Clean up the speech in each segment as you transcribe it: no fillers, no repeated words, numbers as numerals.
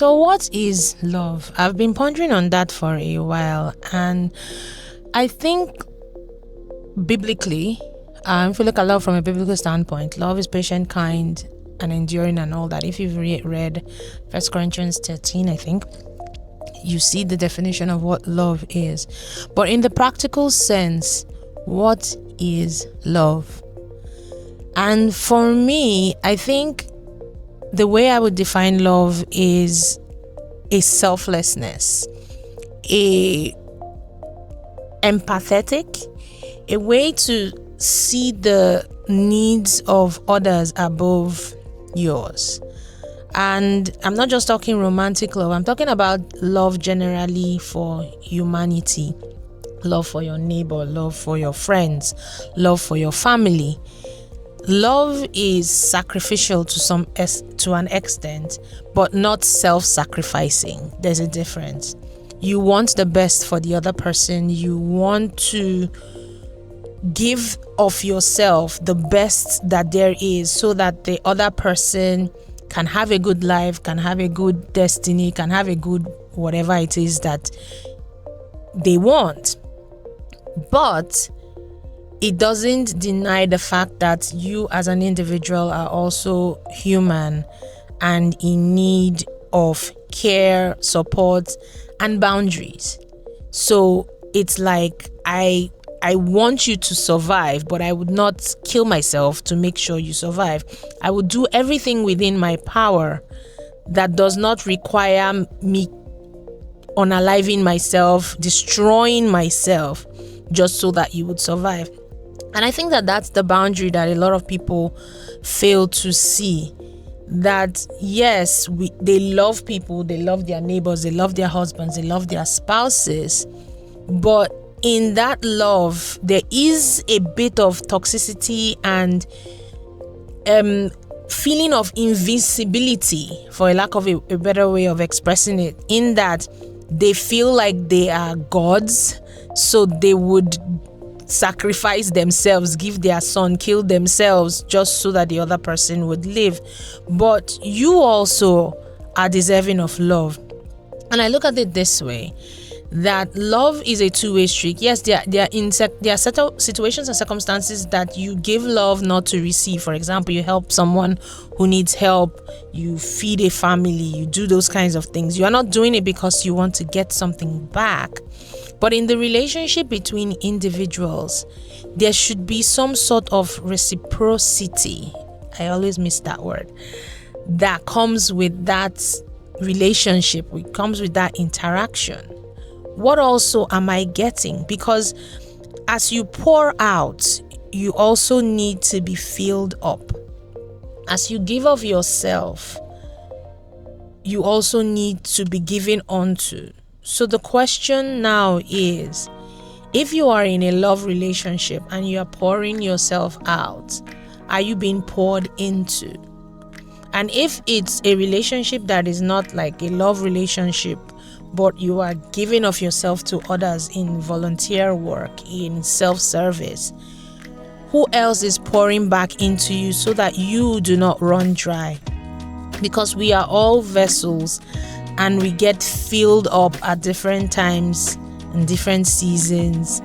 So what is love? I've been pondering on that for a while, and I think biblically, if you look at love from a biblical standpoint, love is patient, kind, and enduring and all that. If you've read 1 Corinthians 13, I think, you see the definition of what love is. But in the practical sense, what is love? And for me, I think the way I would define love is a selflessness, a empathetic, a way to see the needs of others above yours. And I'm not just talking romantic love, I'm talking about love generally for humanity. Love for your neighbor, love for your friends, love for your family. Love is sacrificial to an extent, but not self-sacrificing. There's a difference. You want the best for the other person. You want to give of yourself the best that there is so that the other person can have a good life, can have a good destiny, can have a good whatever it is that they want. But it doesn't deny the fact that you as an individual are also human and in need of care, support, and boundaries. So it's like I want you to survive, but I would not kill myself to make sure you survive. I would do everything within my power that does not require me unaliving myself, destroying myself, just so that you would survive. And I think that that's the boundary that a lot of people fail to see. That yes, they love people, they love their neighbors, they love their husbands, they love their spouses. But in that love, there is a bit of toxicity and feeling of invincibility, for a lack of a better way of expressing it, in that they feel like they are gods, so they would sacrifice themselves, give their son, kill themselves just so that the other person would live. But you also are deserving of love. And I look at it this way, that love is a two-way street. Yes, there are certain situations and circumstances that you give love not to receive. For example, you help someone who needs help, you feed a family, you do those kinds of things. You are not doing it because you want to get something back. But in the relationship between individuals, there should be some sort of reciprocity. I always miss that word. That comes with that relationship. It comes with that interaction. What also am I getting? Because as you pour out, you also need to be filled up. As you give of yourself, you also need to be given unto. So the question now is, if you are in a love relationship and you are pouring yourself out, are you being poured into? And if it's a relationship that is not like a love relationship, but you are giving of yourself to others in volunteer work, in self-service, who else is pouring back into you so that you do not run dry? Because we are all vessels and we get filled up at different times and different seasons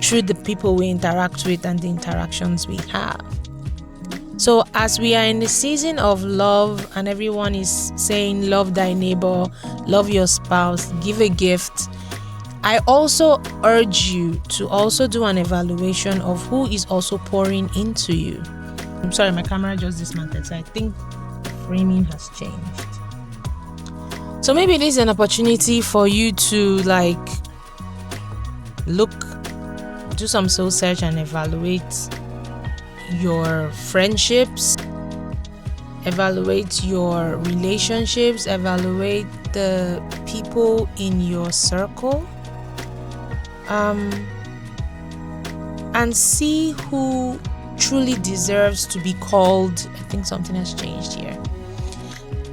through the people we interact with and the interactions we have. So as we are in the season of love and everyone is saying love thy neighbor, love your spouse, give a gift, I also urge you to also do an evaluation of who is also pouring into you. I'm sorry, my camera just dismantled, so I think framing has changed. So maybe this is an opportunity for you to do some soul search and evaluate your friendships, evaluate your relationships, evaluate the people in your circle, and see who truly deserves to be called. I think something has changed here.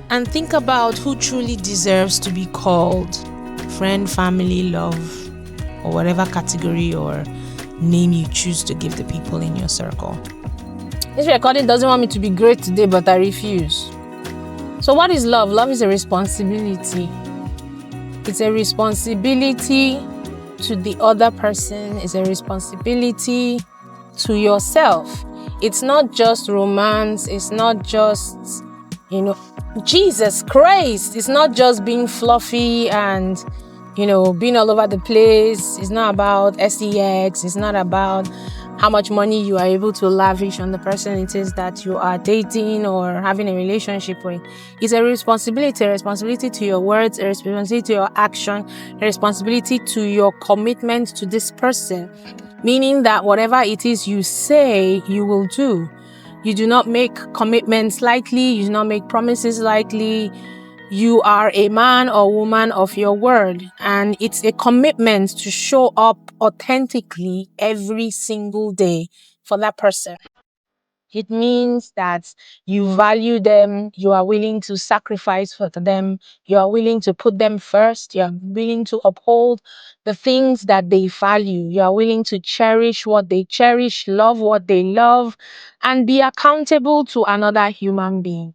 And think about who truly deserves to be called friend, family, love, or whatever category or name you choose to give the people in your circle. This recording doesn't want me to be great today, but I refuse. So what is love? Love is a responsibility. It's a responsibility to the other person. It's a responsibility to yourself. It's not just romance. It's not just, Jesus Christ. It's not just being fluffy and, being all over the place. It's not about sex. It's not about how much money you are able to lavish on the person it is that you are dating or having a relationship with. It's a responsibility to your words, a responsibility to your action, a responsibility to your commitment to this person. Meaning that whatever it is you say, you will do. You do not make commitments lightly. You do not make promises lightly. You are a man or woman of your word, and it's a commitment to show up authentically every single day for that person. It means that you value them, you are willing to sacrifice for them, you are willing to put them first, you are willing to uphold the things that they value, you are willing to cherish what they cherish, love what they love, and be accountable to another human being.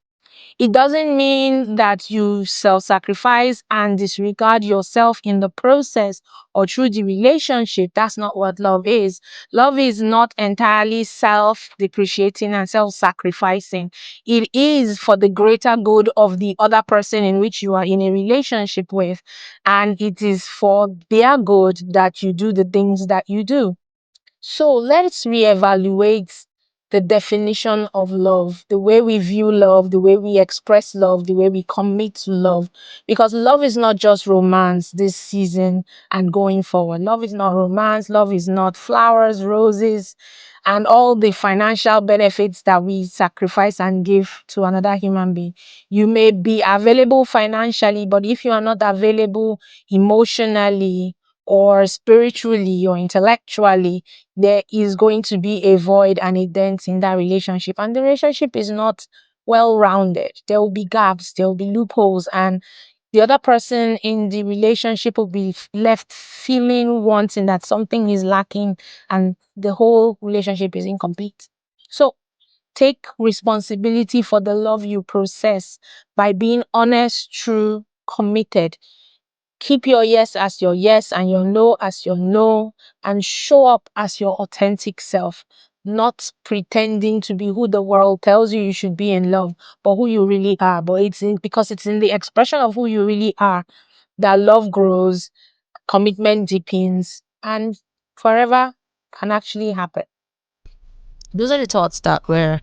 It doesn't mean that you self-sacrifice and disregard yourself in the process or through the relationship. That's not what love is. Love is not entirely self-depreciating and self-sacrificing. It is for the greater good of the other person in which you are in a relationship with. And it is for their good that you do the things that you do. So let's reevaluate the definition of love, the way we view love, the way we express love, the way we commit to love. Because love is not just romance this season and going forward. Love is not romance. Love is not flowers, roses, and all the financial benefits that we sacrifice and give to another human being. You may be available financially, but if you are not available emotionally or spiritually or intellectually, there is going to be a void and a dent in that relationship, and the relationship is not well rounded. There will be gaps, there will be loopholes, and the other person in the relationship will be left feeling wanting that something is lacking and the whole relationship is incomplete. So take responsibility for the love you process by being honest, true, committed. Keep your yes as your yes and your no as your no, and show up as your authentic self, not pretending to be who the world tells you should be in love, but who you really are. But because it's in the expression of who you really are that love grows, commitment deepens, and forever can actually happen. Those are the thoughts that were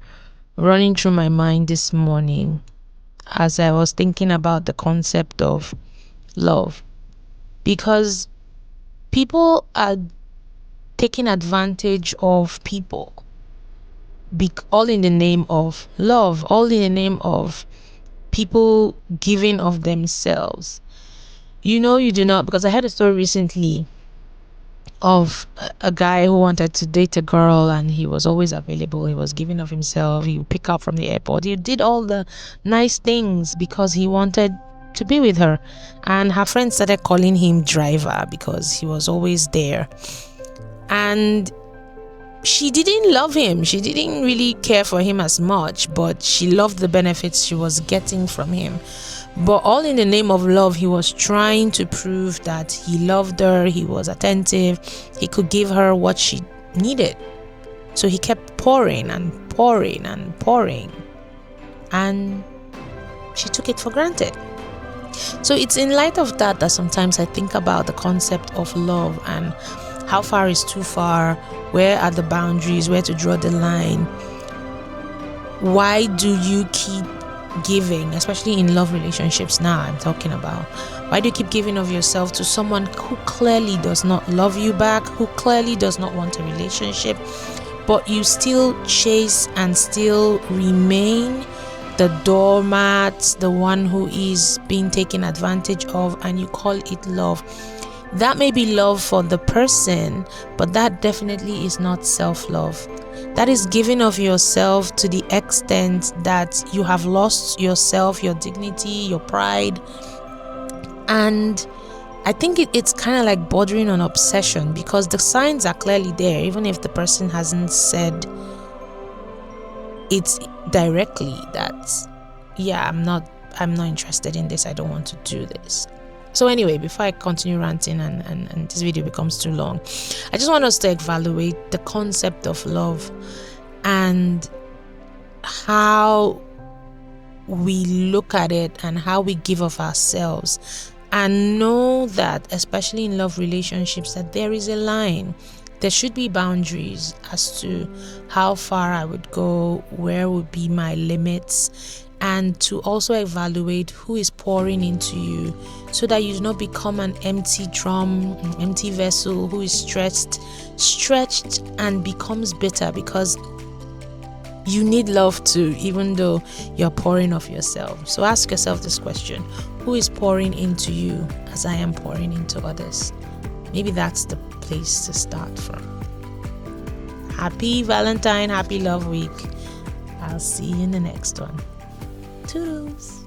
running through my mind this morning as I was thinking about the concept of love. Because people are taking advantage of people, all in the name of love, all in the name of people giving of themselves. You do not, because I heard a story recently of a guy who wanted to date a girl, and he was always available. He was giving of himself. He would pick up from the airport. He did all the nice things because he wanted to be with her. And her friends started calling him driver because he was always there. And she didn't love him. She didn't really care for him as much, but she loved the benefits she was getting from him. But all in the name of love, he was trying to prove that he loved her, he was attentive, he could give her what she needed. So he kept pouring and pouring and pouring, and she took it for granted. So it's in light of that that sometimes I think about the concept of love and how far is too far, where are the boundaries, where to draw the line. Why do you keep giving, especially in love relationships now I'm talking about? Why do you keep giving of yourself to someone who clearly does not love you back, who clearly does not want a relationship, but you still chase and still remain the doormat, the one who is being taken advantage of, and you call it love? That may be love for the person, but that definitely is not self-love. That is giving of yourself to the extent that you have lost yourself, your dignity, your pride. And I think it's kind of like bordering on obsession, because the signs are clearly there, even if the person hasn't said it directly that, yeah, I'm not I'm not interested in this, I don't want to do this. So anyway, before I continue ranting and this video becomes too long, I just want us to evaluate the concept of love and how we look at it and how we give of ourselves, and know that, especially in love relationships, that there is a line. There should be boundaries as to how far I would go, where would be my limits, and to also evaluate who is pouring into you, so that you do not become an empty drum, an empty vessel who is stretched and becomes bitter, because you need love too, even though you're pouring off yourself. So ask yourself this question: who is pouring into you as I am pouring into others? Maybe that's the place to start from. Happy Valentine, happy Love Week. I'll see you in the next one. Toodles.